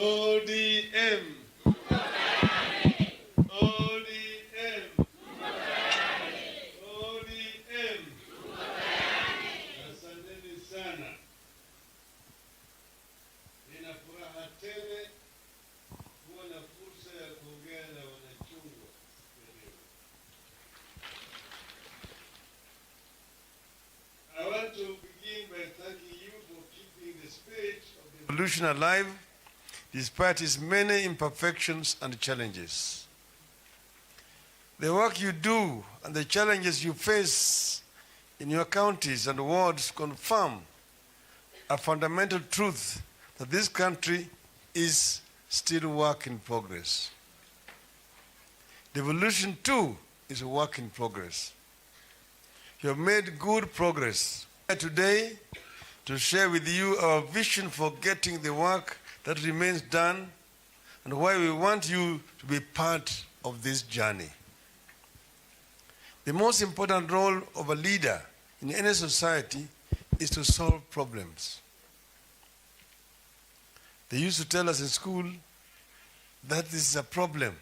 ODM. ODM. ODM. Asanteni sana. Nina furaha tele kuwa na fursa ya kuongea na wanachungwa. I want to begin by thanking you for keeping the spirit of the revolution alive despite its many imperfections and challenges. The work you do and the challenges you face in your counties and wards confirm a fundamental truth that this country is still a work in progress. The evolution too is a work in progress. You have made good progress. Today, to share with you our vision for getting the work that remains done and why we want you to be part of this journey. The most important role of a leader in any society is to solve problems. They used to tell us in school that this is a problem,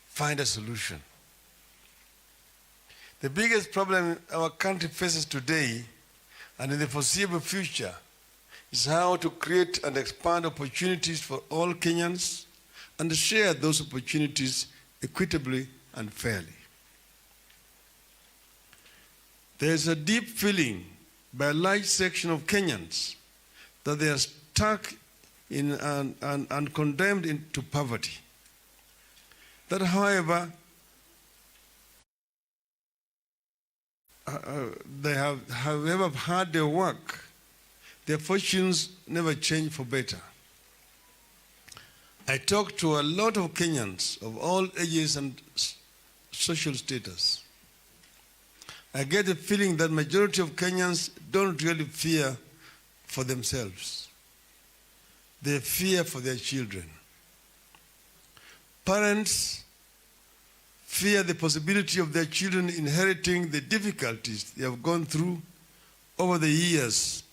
find a solution. The biggest problem our country faces today and in the foreseeable future is how to create and expand opportunities for all Kenyans and to share those opportunities equitably and fairly. There is a deep feeling by a large section of Kenyans that they are stuck in and condemned into poverty. That, however, they have, however hard they work, their fortunes never change for better. I talk to a lot of Kenyans of all ages and social status. I get the feeling that majority of Kenyans don't really fear for themselves. They fear for their children. Parents fear the possibility of their children inheriting the difficulties they have gone through over the years,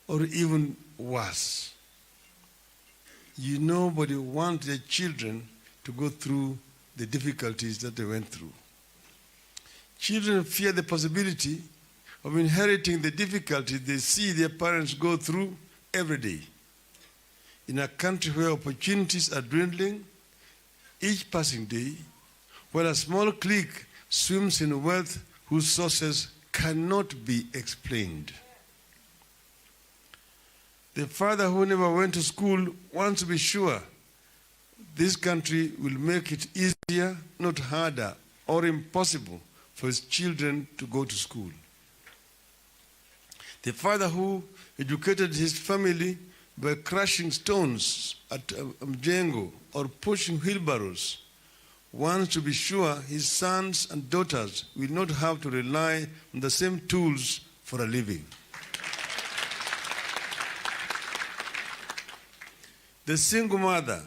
or even worse. Nobody wants their children to go through the difficulties that they went through. Children fear the possibility of inheriting the difficulties they see their parents go through every day. In a country where opportunities are dwindling each passing day, where a small clique swims in wealth whose sources cannot be explained. The father who never went to school wants to be sure this country will make it easier, not harder or impossible for his children to go to school. The father who educated his family by crushing stones at Mjengo or pushing wheelbarrows wants to be sure his sons and daughters will not have to rely on the same tools for a living. The single mother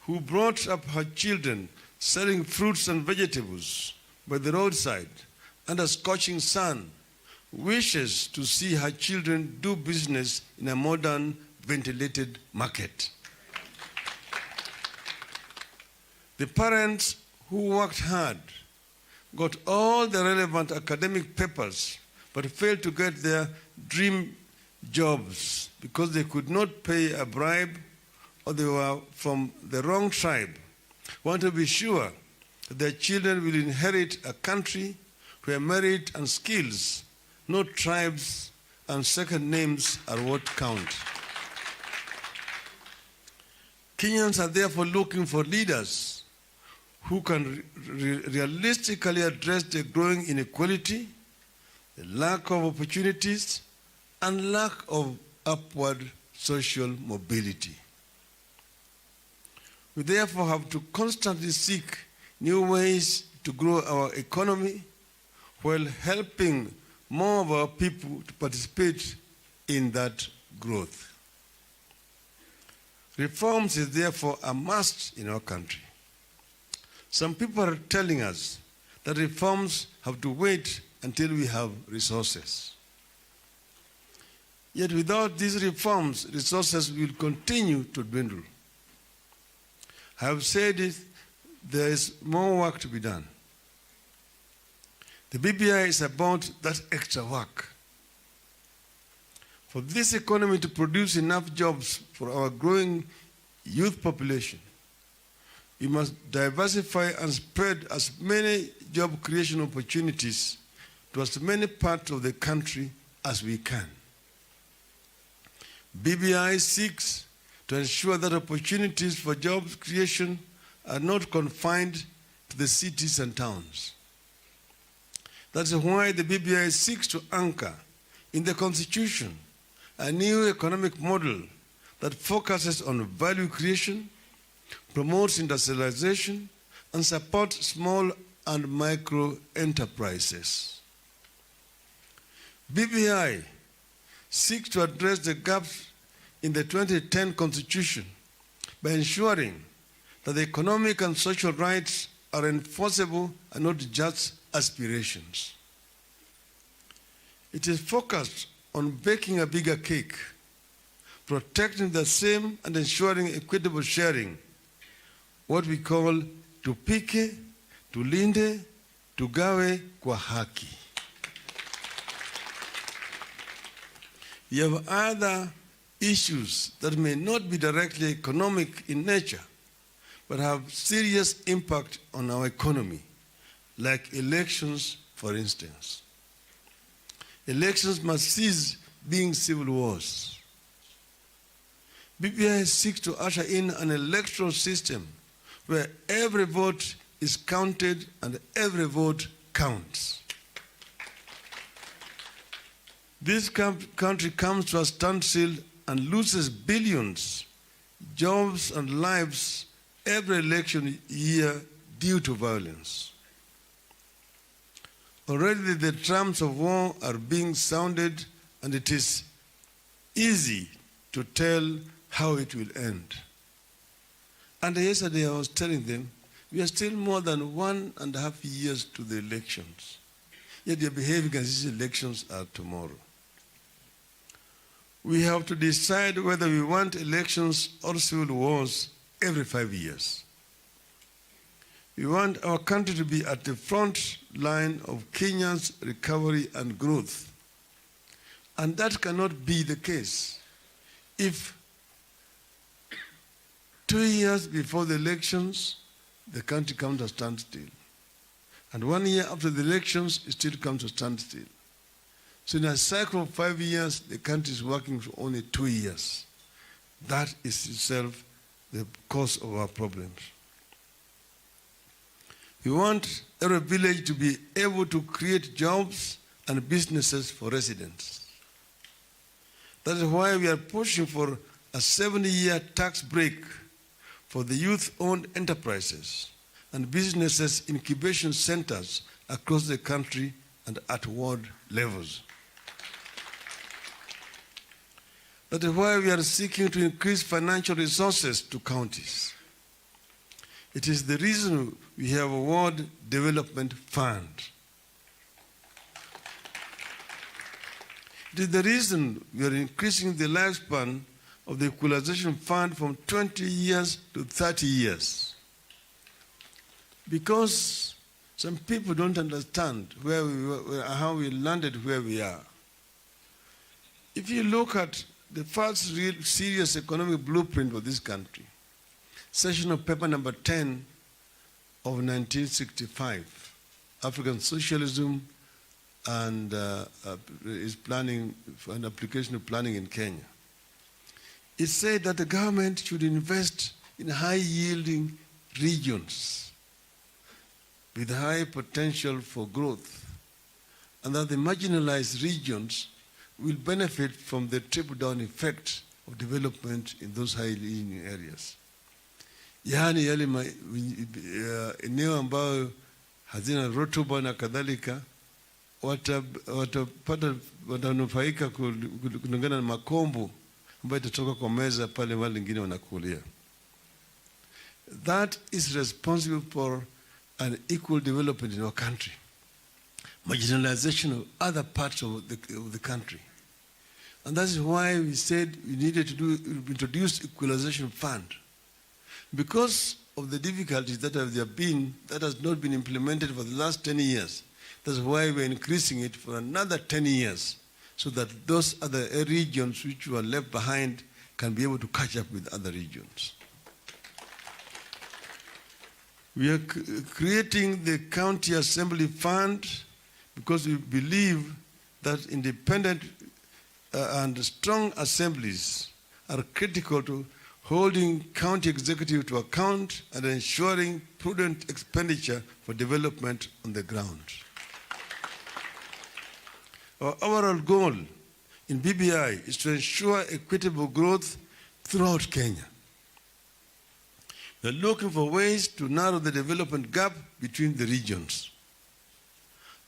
who brought up her children selling fruits and vegetables by the roadside under scorching sun wishes to see her children do business in a modern, ventilated market. The parents who worked hard, got all the relevant academic papers, but failed to get their dream jobs because they could not pay a bribe or they were from the wrong tribe, want to be sure that their children will inherit a country where merit and skills, not tribes and second names, are what count. Kenyans are therefore looking for leaders who can realistically address the growing inequality, the lack of opportunities, and lack of upward social mobility. We therefore have to constantly seek new ways to grow our economy while helping more of our people to participate in that growth. Reforms is therefore a must in our country. Some people are telling us that reforms have to wait until we have resources. Yet without these reforms, resources will continue to dwindle. I have said it, there is more work to be done. The BBI is about that extra work. For this economy to produce enough jobs for our growing youth population, we must diversify and spread as many job creation opportunities to as many parts of the country as we can. BBI seeks to ensure that opportunities for job creation are not confined to the cities and towns. That's why the BBI seeks to anchor in the Constitution a new economic model that focuses on value creation, promotes industrialization, and supports small and micro enterprises. BBI seeks to address the gaps in the 2010 Constitution by ensuring that the economic and social rights are enforceable and not just aspirations. It is focused on baking a bigger cake, protecting the same and ensuring equitable sharing, what we call tupike, tulinde, tugawe kwa haki. We have other issues that may not be directly economic in nature, but have serious impact on our economy, like elections, for instance. Elections must cease being civil wars. BBI seeks to usher in an electoral system where every vote is counted and every vote counts. This country comes to a standstill and loses billions, jobs and lives every election year due to violence. Already the drums of war are being sounded, and it is easy to tell how it will end. And yesterday I was telling them, we are still more than 1.5 years to the elections. Yet they are behaving as these elections are tomorrow. We have to decide whether we want elections or civil wars every 5 years. We want our country to be at the front line of Kenya's recovery and growth. And that cannot be the case if 2 years before the elections, the country comes to a standstill. And 1 year after the elections, it still comes to a standstill. So in a cycle of 5 years, the country is working for only 2 years. That is itself the cause of our problems. We want every village to be able to create jobs and businesses for residents. That is why we are pushing for a 70-year tax break for the youth-owned enterprises and businesses incubation centers across the country and at ward levels. That is why we are seeking to increase financial resources to counties. It is the reason we have a Ward Development Fund. It is the reason we are increasing the lifespan of the Equalization Fund from 20 years to 30 years. Because some people don't understand where how we landed where we are. If you look at the first real serious economic blueprint of this country, session of paper number 10 of 1965, African Socialism and is planning for an application of planning in Kenya. It said that the government should invest in high-yielding regions with high potential for growth, and that the marginalized regions will benefit from the trickle-down effect of development in those high-yielding areas. Yaani yale eneo ambayo hazina rutuba na kadhalika watanufaika kulingana na makombo ambayo itatoka kwa meza pale wale wengine wanakulia. That is responsible for an equal development in our country. Marginalization of other parts of the country. And that's why we said we needed to introduce Equalization Fund. Because of the difficulties that have been, that has not been implemented for the last 10 years. That's why we're increasing it for another 10 years, so that those other regions which were left behind can be able to catch up with other regions. We are creating the County Assembly Fund because we believe that independent and strong assemblies are critical to holding county executive to account and ensuring prudent expenditure for development on the ground. Our overall goal in BBI is to ensure equitable growth throughout Kenya. We're looking for ways to narrow the development gap between the regions.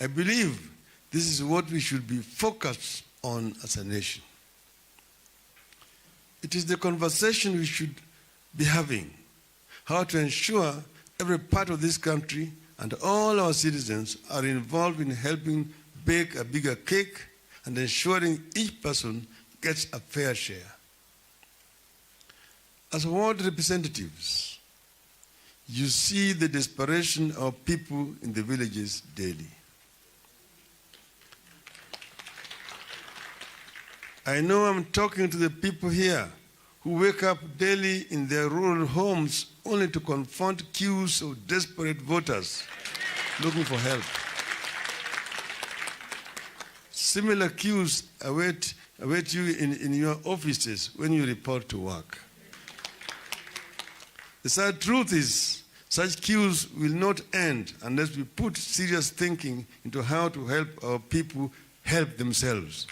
I believe this is what we should be focused on as a nation. It is the conversation we should be having, how to ensure every part of this country and all our citizens are involved in helping bake a bigger cake and ensuring each person gets a fair share. As ward representatives, you see the desperation of people in the villages daily. I know I'm talking to the people here who wake up daily in their rural homes only to confront queues of desperate voters looking for help. Similar queues await you in your offices when you report to work. The sad truth is, such queues will not end unless we put serious thinking into how to help our people help themselves.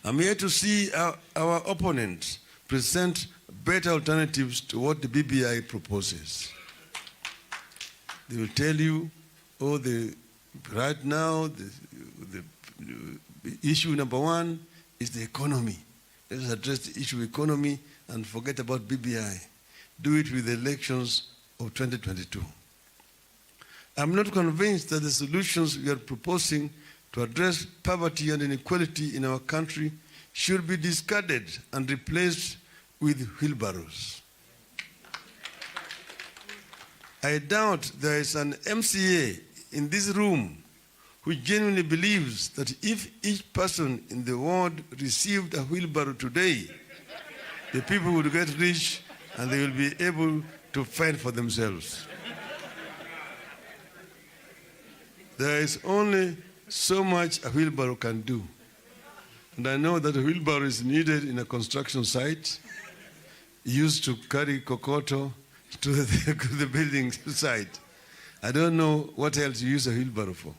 I'm here to see our opponents present better alternatives to what the BBI proposes. They will tell you, oh, right now, the issue number one is the economy. Let us address the issue of economy and forget about BBI. Do it with the elections of 2022. I'm not convinced that the solutions we are proposing to address poverty and inequality in our country should be discarded and replaced with wheelbarrows. I doubt there is an MCA in this room who genuinely believes that if each person in the ward received a wheelbarrow today, the people would get rich and they will be able to fend for themselves. There is only so much a wheelbarrow can do. And I know that a wheelbarrow is needed in a construction site, used to carry kokoto to the building site. I don't know what else you use a wheelbarrow for.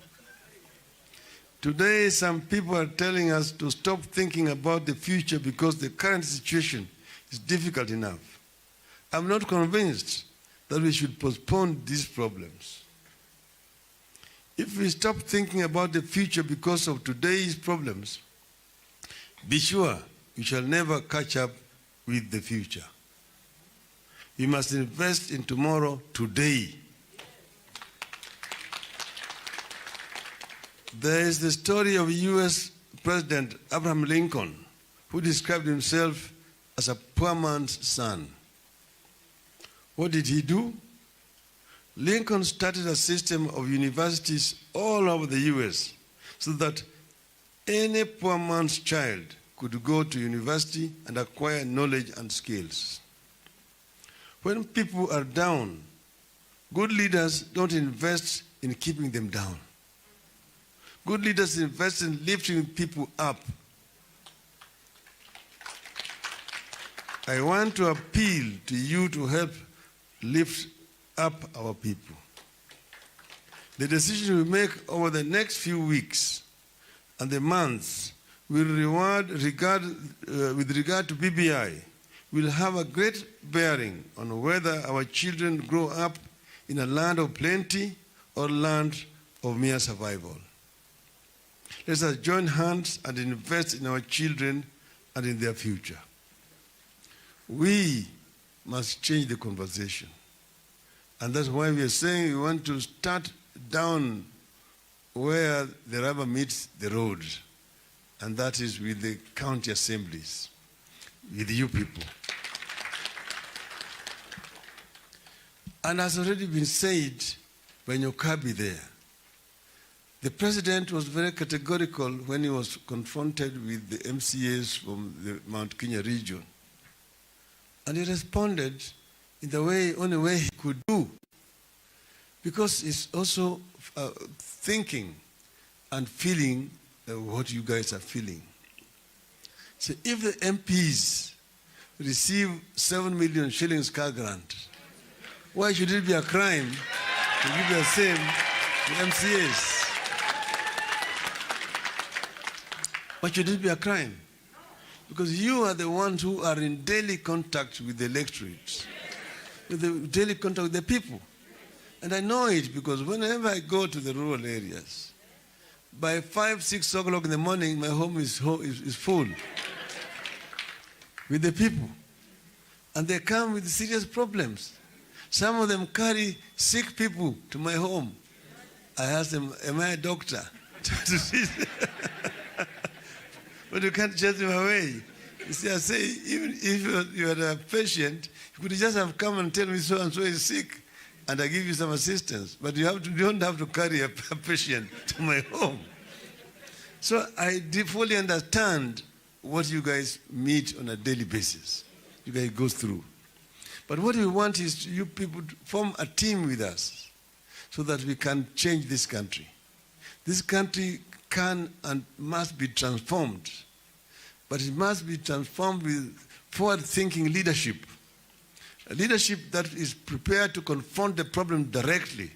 Today, some people are telling us to stop thinking about the future because the current situation is difficult enough. I'm not convinced that we should postpone these problems. If we stop thinking about the future because of today's problems, be sure we shall never catch up with the future. We must invest in tomorrow today. There is the story of US President Abraham Lincoln, who described himself as a poor man's son. What did he do? Lincoln started a system of universities all over the US so that any poor man's child could go to university and acquire knowledge and skills. When people are down, good leaders don't invest in keeping them down. Good leaders invest in lifting people up. I want to appeal to you to help lift up our people. The decision we make over the next few weeks and the months with regard to BBI will have a great bearing on whether our children grow up in a land of plenty or land of mere survival. Let us join hands and invest in our children and in their future. We must change the conversation. And that's why we are saying we want to start down where the rubber meets the road. And that is with the county assemblies, with you people. And has already been said by Nyokabi there. The president was very categorical when he was confronted with the MCAs from the Mount Kenya region. And he responded in the only way he could do, because he's also thinking and feeling what you guys are feeling. So if the MPs receive 7 million shillings car grant, why should it be a crime to give the same to MCAs? Why should it be a crime? Because you are the ones who are in daily contact with the electorate, with the daily contact with the people. And I know it because whenever I go to the rural areas, by 5, 6 o'clock in the morning, my home is full with the people. And they come with serious problems. Some of them carry sick people to my home. I ask them, am I a doctor? But you can't chase them away. You see, I say, even if you are a patient, you could just have come and tell me so-and-so is sick, and I give you some assistance. But you don't have to carry a patient to my home. So I fully understand what you guys meet on a daily basis. You guys go through. But what we want is you people to form a team with us so that we can change this country. This country can and must be transformed. But it must be transformed with forward-thinking leadership. A leadership that is prepared to confront the problem directly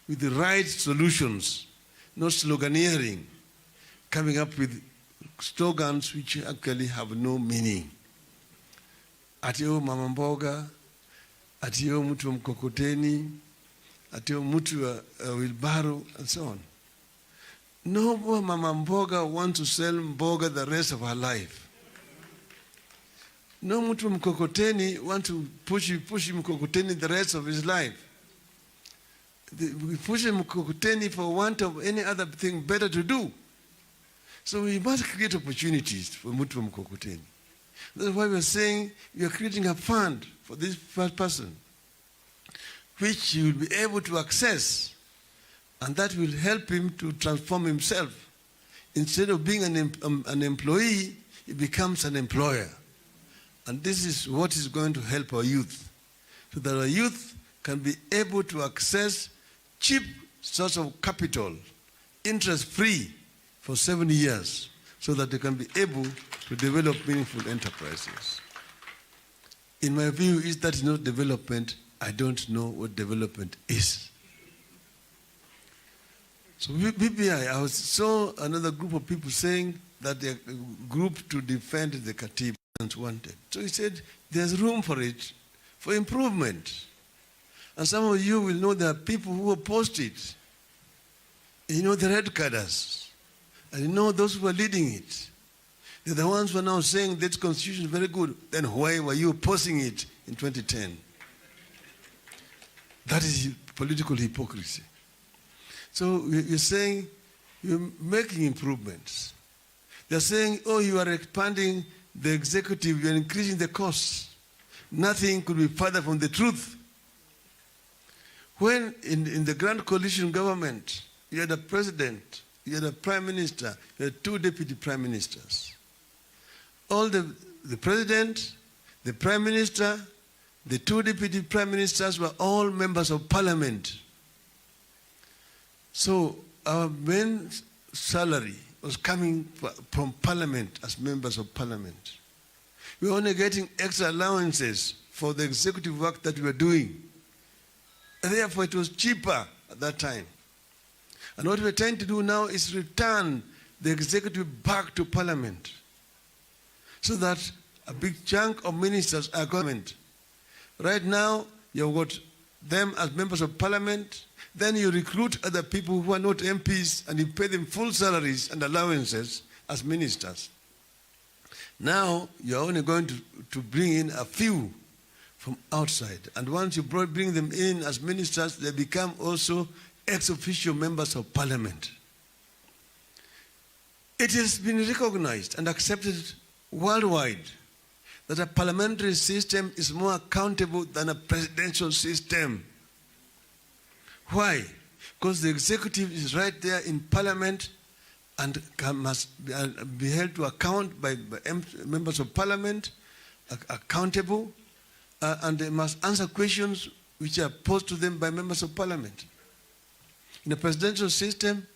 with the right solutions, not sloganeering, coming up with slogans which actually have no meaning. Atio mama mboga, atio mtu wa mkokoteni, atio mtu wa wheelbarrow, and so on. No mama mboga wants to sell mboga the rest of her life. No mtu wa mkokoteni wants to push mkokoteni the rest of his life. We push mkokoteni for want of any other thing better to do. So we must create opportunities for mtu wa mkokoteni. That's why we're saying we are creating a fund for this person, which he will be able to access, and that will help him to transform himself. Instead of being an employee, he becomes an employer. And this is what is going to help our youth, so that our youth can be able to access cheap source of capital, interest-free, for 7 years, so that they can be able to develop meaningful enterprises. In my view, if that is not development, I don't know what development is. So BBI, I saw another group of people saying that they're a group to defend the Katiba wanted. So he said, there's room for it, for improvement. And some of you will know there are people who opposed it. You know the red carders. And you know those who are leading it. They're the ones who are now saying this constitution is very good. Then why were you opposing it in 2010? That is political hypocrisy. So you're saying you're making improvements. They're saying, oh, you are expanding the executive, you're increasing the costs. Nothing could be further from the truth. When in the Grand Coalition government, you had a president, you had a prime minister, you had 2 deputy prime ministers. All the president, the prime minister, the 2 deputy prime ministers were all members of parliament. So our main salary was coming from parliament as members of parliament. We were only getting extra allowances for the executive work that we were doing. And therefore it was cheaper at that time. And what we're trying to do now is return the executive back to parliament, so that a big chunk of ministers are government. Right now, you've got them as members of parliament, then you recruit other people who are not MPs and you pay them full salaries and allowances as ministers. Now, you're only going to bring in a few from outside. And once you bring them in as ministers, they become also ex-officio members of parliament. It has been recognized and accepted worldwide that a parliamentary system is more accountable than a presidential system. Why? Because the executive is right there in parliament and must be held to account by members of parliament, accountable, and they must answer questions which are posed to them by members of parliament. In a presidential system,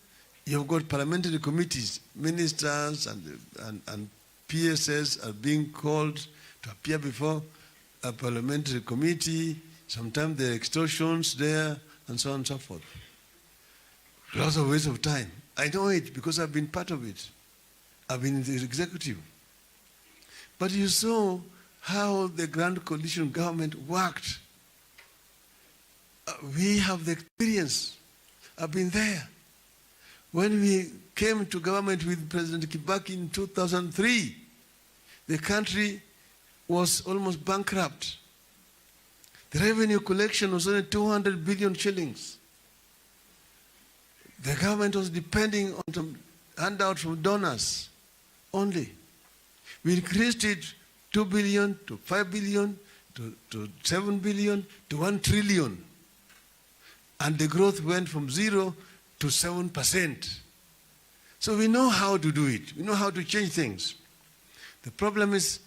you've got parliamentary committees, ministers and PSS are being called to appear before a parliamentary committee. Sometimes there are extortions there, and so on and so forth. Lots of waste of time. I know it because I've been part of it. I've been in the executive. But you saw how the Grand Coalition government worked. We have the experience. I've been there. When we came to government with President Kibaki in 2003, the country was almost bankrupt. The revenue collection was only 200 billion shillings. The government was depending on some handouts from donors only. We increased it 2 billion to 5 billion to 7 billion to 1 trillion. And the growth went from 0 to 7%. So we know how to do it. We know how to change things. The problem is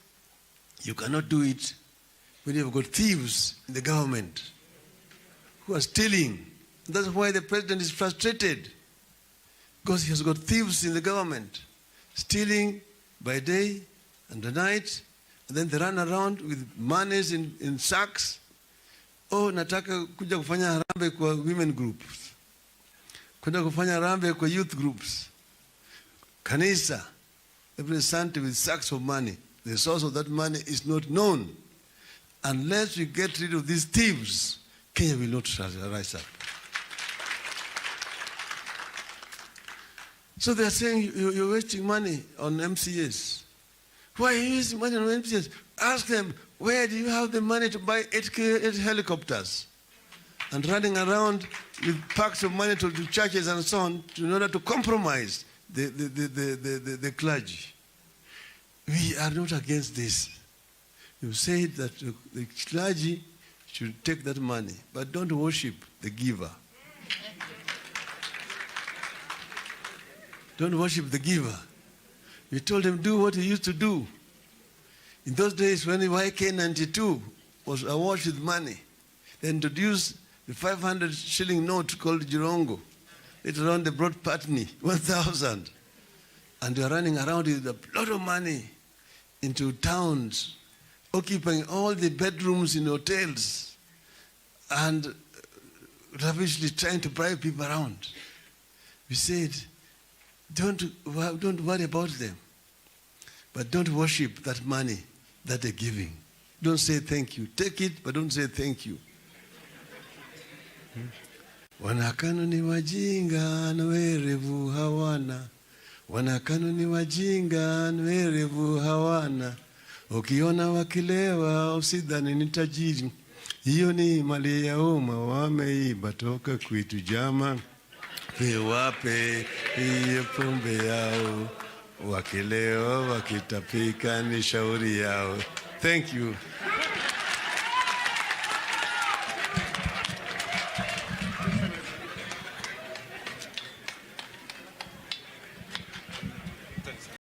you cannot do it when you've got thieves in the government who are stealing. That's why the president is frustrated, because he has got thieves in the government, stealing by day and the night, and then they run around with monies in sacks. Oh, nataka kuja kufanya harambee kwa women groups, kuja kufanya harambee kwa youth groups. Kanisa, every Sunday with sacks of money. The source of that money is not known. Unless we get rid of these thieves, Kenya will not rise up. So they are saying you're wasting money on MCAs. Why are you wasting money on MCAs? Ask them, where do you have the money to buy 8 helicopters? And running around with packs of money to churches and so on in order to compromise the clergy. We are not against this. You said that the clergy should take that money, but don't worship the giver. Don't worship the giver. We told him, do what he used to do. In those days when the YK92 was awash with money, they introduced the 500 shilling note called Jirongo. Later on they brought Patni, 1,000. And they are running around with a lot of money into towns, occupying all the bedrooms in hotels, and lavishly trying to bribe people around. We said, don't worry about them, but don't worship that money that they're giving. Don't say thank you. Take it, but don't say thank you. Wanakanu ni wajinga na werevu hawana. Wanakanu ni wajinga na werevu hawana. Ukiona wakilewa usidhani ni tajiri. Hiyo ni mali ya umma wameiba toka kwetu jama. Wape hiyo pombe yao. Wakilewa wakitapika ni shauri yao. Thank you.